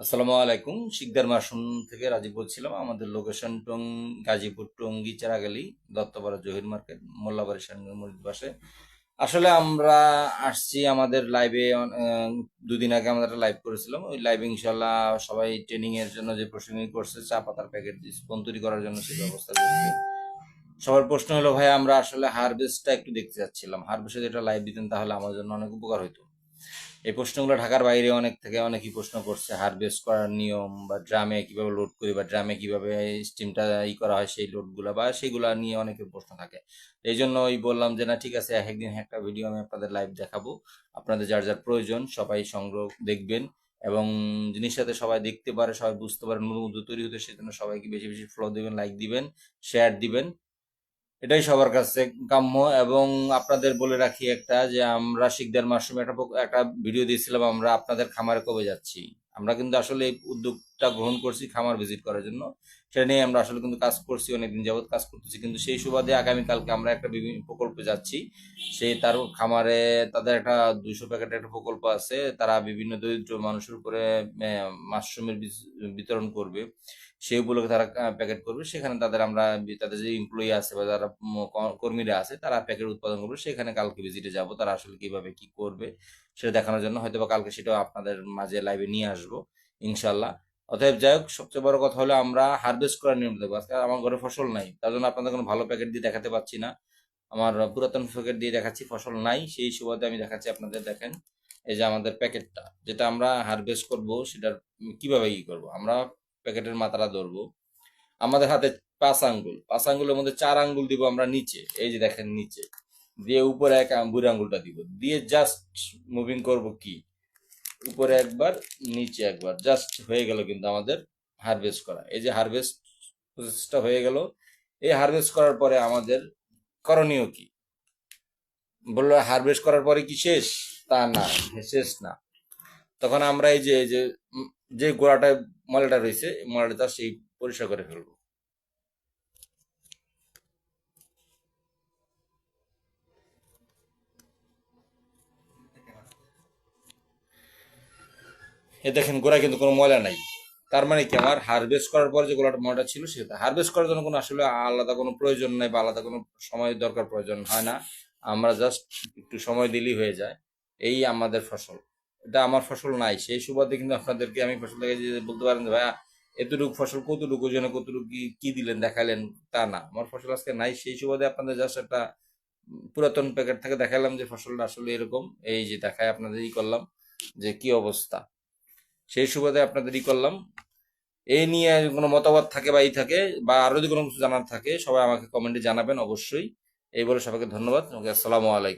আসসালামু আলাইকুম। শিকদার মাসুম থেকে রাজীব বলছিলাম। আমাদের লোকেশন গাজীপুর টঙ্গী চেরাগালি দত্তপাড়া জহির মার্কেট মোল্লাবাড়ি সামনের মসজিদ পাশে। আসলে আমরা আসছি আমাদের লাইভে, দুদিন আগে আমরা একটা লাইভ করেছিলাম। ওই লাইভে ইনশাল্লাহ সবাই ট্রেনিং এর জন্য যে প্রসঙ্গ করছে চা পাতার প্যাকেট স্পন তৈরি করার জন্য সেই ব্যবস্থা করছে। সবার প্রশ্ন হলো, ভাই আমরা আসলে হারভেস্টটা একটু দেখতে চাচ্ছিলাম, হারভেস্টে যেটা লাইভ দিতেন তাহলে আমার জন্য অনেক উপকার হইতো। এই প্রশ্নগুলো ঢাকার বাইরে অনেকেই প্রশ্ন করছে, হারভেস্ট করার নিয়ম বা ড্রামে কিভাবে লোড করি বা ড্রামে কিভাবে স্টিমটা করা হয় সেই লোডগুলো বা সেগুলা নিয়ে অনেকের প্রশ্ন থাকে। এই জন্য ওই বললাম যে না ঠিক আছে, একদিন একটা ভিডিও আমি আপনাদের লাইভ দেখাবো। আপনাদের যার যার প্রয়োজন সবাই সংগ্রহ দেখবেন এবং জিনিসটাতে সবাই দেখতে পারে, সবাই বুঝতে পারে, নতুন তৈরি হতে, সেজন্য সবাইকে বেশি বেশি ফলো দিবেন, লাইক দিবেন, শেয়ার দিবেন। এটাই সবার কাছে কাম্য। এবং আপনাদের বলে রাখি একটা, যে আমরা শিকদার মাশরুমে একটা ভিডিও দিয়েছিলাম, আমরা আপনাদের খামারে কবে যাচ্ছি। আমরা কিন্তু আসলে এই উদ্যোগটা গ্রহণ করছি খামার ভিজিট করার জন্য। সেটা নিয়ে আমরা আসলে কিন্তু কাজ করছি, অনেকদিন যাবত কাজ করতেছি, কিন্তু সেই সুবাদে আগামীকালকে আমরা একটা বিভিন্ন প্রকল্পে যাচ্ছি। সেই তার খামারে তাদের একটা 200 প্যাকেটের একটা প্রকল্প আছে, তারা বিভিন্ন দরিদ্র মানুষের উপরে মাশরুমের বীজ বিতরণ করবে। সেই উপলক্ষে তারা প্যাকেট করবে, সেখানে তাদের যে এমপ্লয়ি আছে বা যারা কর্মীরা আছে তারা প্যাকেট উৎপাদন করবে। সেখানে কালকে ভিজিটে যাব, তারা আসলে কিভাবে কি করবে সেটা দেখানোর জন্য। হয়তো বা কালকে সেটাও আপনাদের মাঝে লাইভে নিয়ে আসবো ইনশাল্লাহ। অতএব যাই হোক, সবচেয়ে বড় কথা হলো আমরা হারভেস্ট করার নিয়ম দেখবো। আজকে আমার ঘরে ফসল নাই, তার জন্য আপনাদের কোনো ভালো প্যাকেট দিয়ে দেখাতে পারছি না। আমার পুরাতন প্যাকেট দিয়ে দেখাচ্ছি, ফসল নাই সেই সুবাদে আমি দেখাচ্ছি আপনাদের। দেখেন, এই যে আমাদের প্যাকেটটা যেটা আমরা হারভেস্ট করব, সেটার কিভাবে কি করব। আমরা প্যাকেটের মাথাটা ধরবো, আমাদের হাতে 5 আঙ্গুল, 5 আঙ্গুলের মধ্যে 4 আঙ্গুল দিব আমরা নিচে, এই যে দেখেন নিচে দিয়ে, উপরে বুড়ো আঙ্গুলটা দিব, দিয়ে জাস্ট মুভিং করব কি, উপরে একবার নিচে একবার, জাস্ট হয়ে গেল কিন্তু আমাদের হারভেস্ট করা। এই যে হারভেস্ট প্রসেসটা হয়ে গেল। এই হারভেস্ট করার পরে আমাদের করণীয় কি? বললো হারভেস্ট করার পরে কি শেষ? তা না, শেষ না। তখন আমরা এই যে যে গোড়াটা ময়লাটা রয়েছে, এই ময়লাটা সেই পরিষ্কার করে ফেলবো। এ দেখেন গোড়ায় কিন্তু কোনো ময়লা নাই। তার মানে কি, আমার হারভেস্ট করার পর যে গোলাটা ময়লাটা ছিল সেটা হারভেস্ট করার জন্য কোনো আসলে আলাদা কোনো প্রয়োজন নাই বা আলাদা কোনো সময় দরকার প্রয়োজন হয় না। আমরা জাস্ট একটু সময় দিলেই হয়ে যায়। এই আমাদের ফসল, এটা আমার ফসল নাই, সেই সুবাদে কিন্তু আপনাদেরকে আমি ফসল থেকে যে বলতে পারেন যে ভাইয়া এতটুকু ফসল কতটুকু জন্য কতটুকু কি কি দিলেন দেখালেন, তা না, আমার ফসল আজকে নাই। সেই সুবাদে আপনাদের জাস্ট একটা পুরাতন প্যাকেট থেকে দেখালাম যে ফসলটা আসলে এরকম, এই যে দেখায় আপনাদের করলাম যে কি অবস্থা। সেই সুবাদে আপনাদের করলাম। এই নিয়ে কোনো মতামত থাকে বা থাকে বা আরো যদি কোনো কিছু জানার থাকে, সবাই আমাকে কমেন্টে জানাবেন অবশ্যই। এই বলে সবাইকে ধন্যবাদ। ওকে, আসসালামু আলাইকুম।